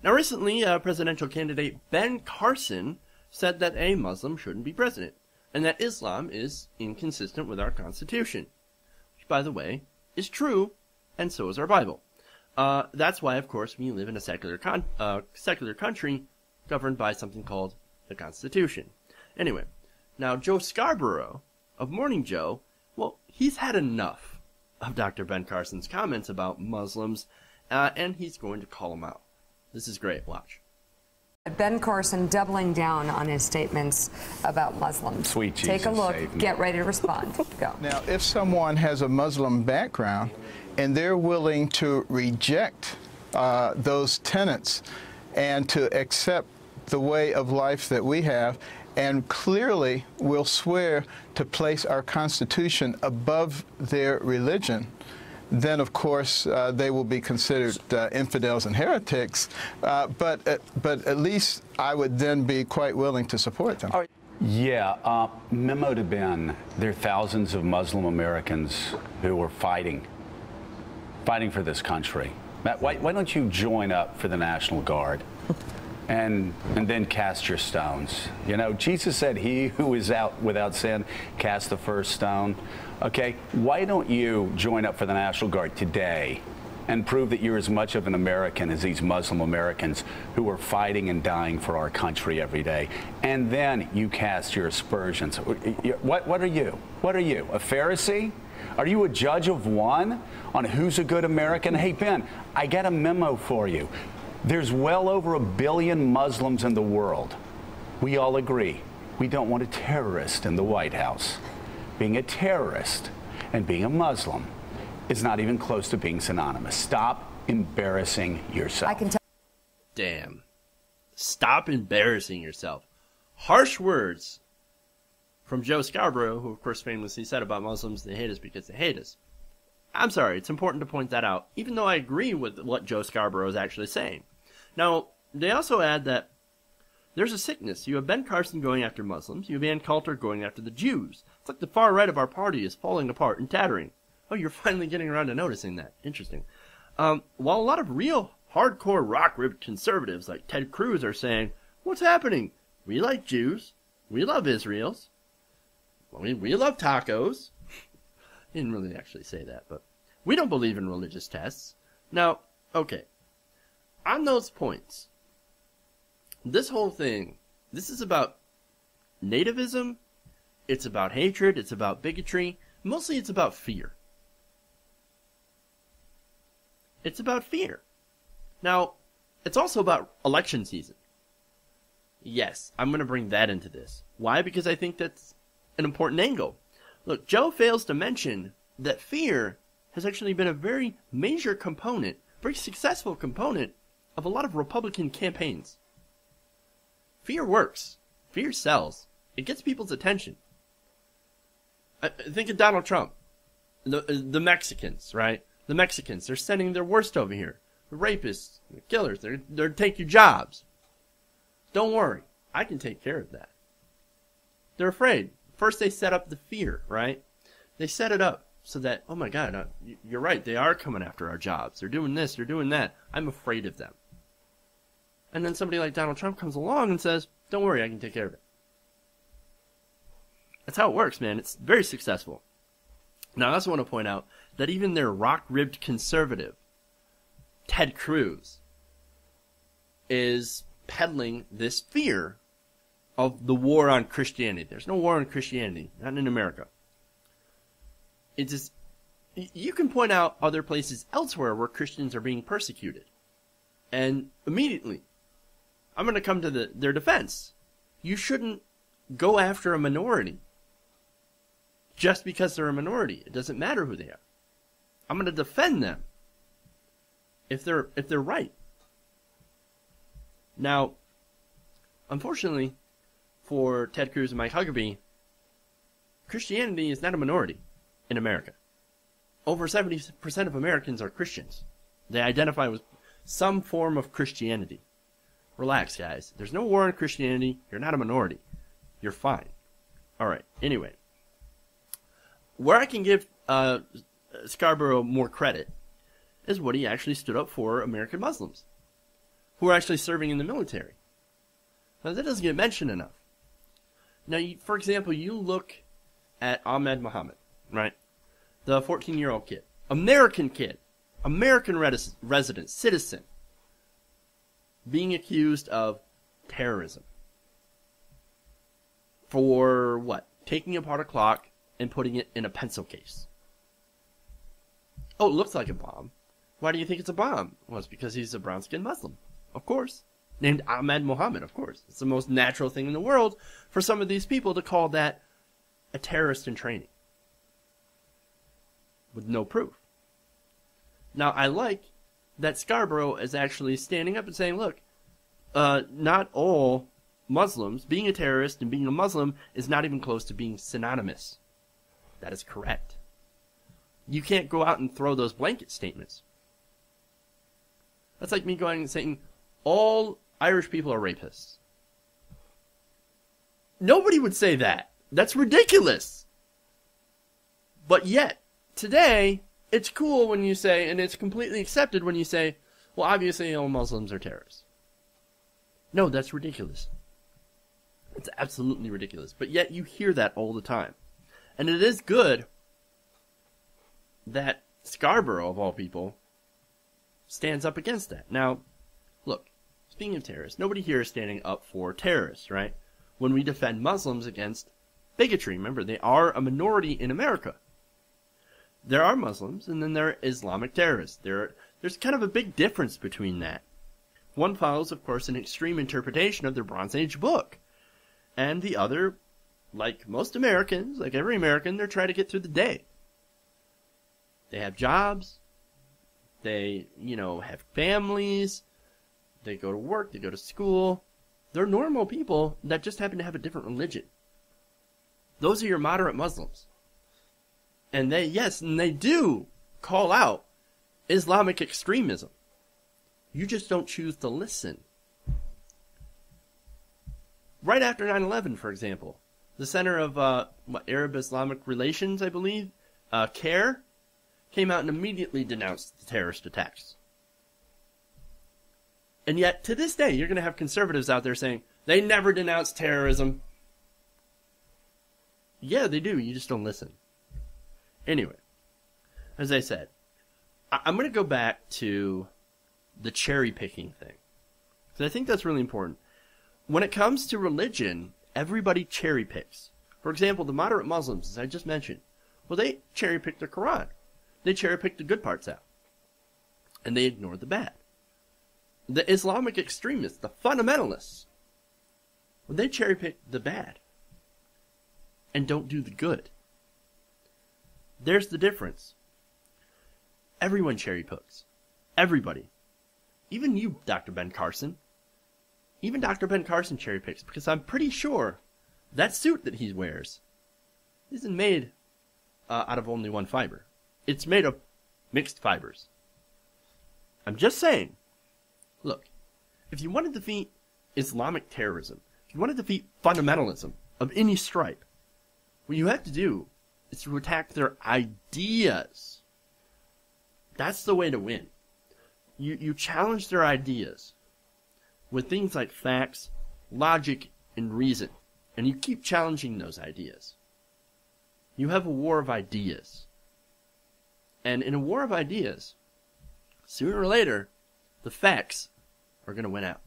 Now, recently, presidential candidate Ben Carson said that a Muslim shouldn't be president, and that Islam is inconsistent with our Constitution, which, by the way, is true, and so is our Bible. That's why, of course, we live in a secular country governed by something called the Constitution. Anyway, now Joe Scarborough of Morning Joe, well, he's had enough of Dr. Ben Carson's comments about Muslims, and he's going to call them out. This is great. Watch. Ben Carson doubling down on his statements about Muslims. Sweet Jesus, take a look. Get ready to respond. Go. Now, if someone has a Muslim background and they're willing to reject those tenets and to accept the way of life that we have, and clearly will swear to place our Constitution above their religion, then of course they will be considered infidels and heretics. But at least I would then be quite willing to support them. Yeah, memo to Ben. There are thousands of Muslim Americans who are fighting for this country. Matt, why don't you join up for the National Guard? And then cast your stones. You know, Jesus said, he who is out without sin, cast the first stone. Okay, why don't you join up for the National Guard today and prove that you're as much of an American as these Muslim Americans who are fighting and dying for our country every day? And then you cast your aspersions. What are you? What are you, a Pharisee? Are you a judge of one on who's a good American? Hey, Ben, I got a memo for you. There's well over 1 billion Muslims in the world. We all agree we don't want a terrorist in the White House. Being a terrorist and being a Muslim is not even close to being synonymous. Stop embarrassing yourself. I can tell. Damn. Stop embarrassing yourself. Harsh words from Joe Scarborough, who of course famously said about Muslims, they hate us because they hate us. I'm sorry, it's important to point that out, even though I agree with what Joe Scarborough is actually saying. Now, they also add that there's a sickness. You have Ben Carson going after Muslims. You have Ann Coulter going after the Jews. It's like the far right of our party is falling apart and tattering. Oh, you're finally getting around to noticing that. Interesting. While a lot of real hardcore rock-ribbed conservatives like Ted Cruz are saying, what's happening? We like Jews. We love Israels. We love tacos. He didn't really actually say that, but we don't believe in religious tests. Now, okay. On those points, this whole thing, this is about nativism, it's about hatred, it's about bigotry, mostly it's about fear. It's about fear. Now, it's also about election season. Yes, I'm going to bring that into this. Why? Because I think that's an important angle. Look, Joe fails to mention that fear has actually been a very major component, very successful component of a lot of Republican campaigns. Fear works. Fear sells. It gets people's attention. Think of Donald Trump. The Mexicans, right? The Mexicans, they're sending their worst over here. The rapists, the killers, they're take your jobs. Don't worry. I can take care of that. They're afraid. First they set up the fear, right? They set it up so that, oh my God, you're right, they are coming after our jobs. They're doing this, they're doing that. I'm afraid of them. And then somebody like Donald Trump comes along and says, don't worry, I can take care of it. That's how it works, man. It's very successful. Now, I also want to point out that even their rock-ribbed conservative, Ted Cruz, is peddling this fear of the war on Christianity. There's no war on Christianity, not in America. It's just, you can point out other places elsewhere where Christians are being persecuted. And immediately, I'm going to come to their defense. You shouldn't go after a minority just because they're a minority. It doesn't matter who they are. I'm going to defend them if they're right. Now, unfortunately, for Ted Cruz and Mike Huckabee, Christianity is not a minority in America. Over 70% of Americans are Christians. They identify with some form of Christianity. Relax, guys. There's no war on Christianity. You're not a minority. You're fine. All right. Anyway, where I can give Scarborough more credit is what he actually stood up for American Muslims. who are actually serving in the military. Now, that doesn't get mentioned enough. Now, for example, you look at Ahmed Muhammad, right? The 14-year-old kid. American resident, citizen, being accused of terrorism. For what? Taking apart a clock and putting it in a pencil case. Oh, it looks like a bomb. Why do you think it's a bomb? Well, it's because he's a brown-skinned Muslim. Of course. Named Ahmed Muhammad, of course. It's the most natural thing in the world for some of these people to call that a terrorist in training. With no proof. Now, I like that Scarborough is actually standing up and saying, look, not all Muslims, being a terrorist and being a Muslim is not even close to being synonymous. That is correct. You can't go out and throw those blanket statements. That's like me going and saying, all Irish people are rapists. Nobody would say that. That's ridiculous. But yet, today, it's cool when you say, and it's completely accepted when you say, well, obviously all Muslims are terrorists. No, that's ridiculous. It's absolutely ridiculous. But yet you hear that all the time. And it is good that Scarborough, of all people, stands up against that. Now, look, speaking of terrorists, nobody here is standing up for terrorists, right? When we defend Muslims against bigotry, remember, they are a minority in America. There are Muslims, and then there are Islamic terrorists. There's kind of a big difference between that. One follows, of course, an extreme interpretation of their Bronze Age book. And the other, like most Americans, like every American, they're trying to get through the day. They have jobs. They, have families. They go to work. They go to school. They're normal people that just happen to have a different religion. Those are your moderate Muslims. And they do call out Islamic extremism. You just don't choose to listen. Right after 9/11, for example, the Center of Arab-Islamic Relations, I believe, CARE, came out and immediately denounced the terrorist attacks. And yet, to this day, you're going to have conservatives out there saying, they never denounced terrorism. Yeah, they do. You just don't listen. Anyway, as I said, I'm going to go back to the cherry-picking thing. Because I think that's really important. When it comes to religion, everybody cherry-picks. For example, the moderate Muslims, as I just mentioned, well, they cherry-pick the Quran. They cherry-pick the good parts out. And they ignore the bad. The Islamic extremists, the fundamentalists, well, they cherry-pick the bad. And don't do the good. There's the difference. Everyone cherry-picks. Everybody. Even you, Dr. Ben Carson. Even Dr. Ben Carson cherry-picks, because I'm pretty sure that suit that he wears isn't made out of only one fiber. It's made of mixed fibers. I'm just saying, look, if you want to defeat Islamic terrorism, if you want to defeat fundamentalism of any stripe, what you have to do is to attack their ideas. That's the way to win. You challenge their ideas with things like facts, logic, and reason. And you keep challenging those ideas. You have a war of ideas. And in a war of ideas, sooner or later, the facts are going to win out.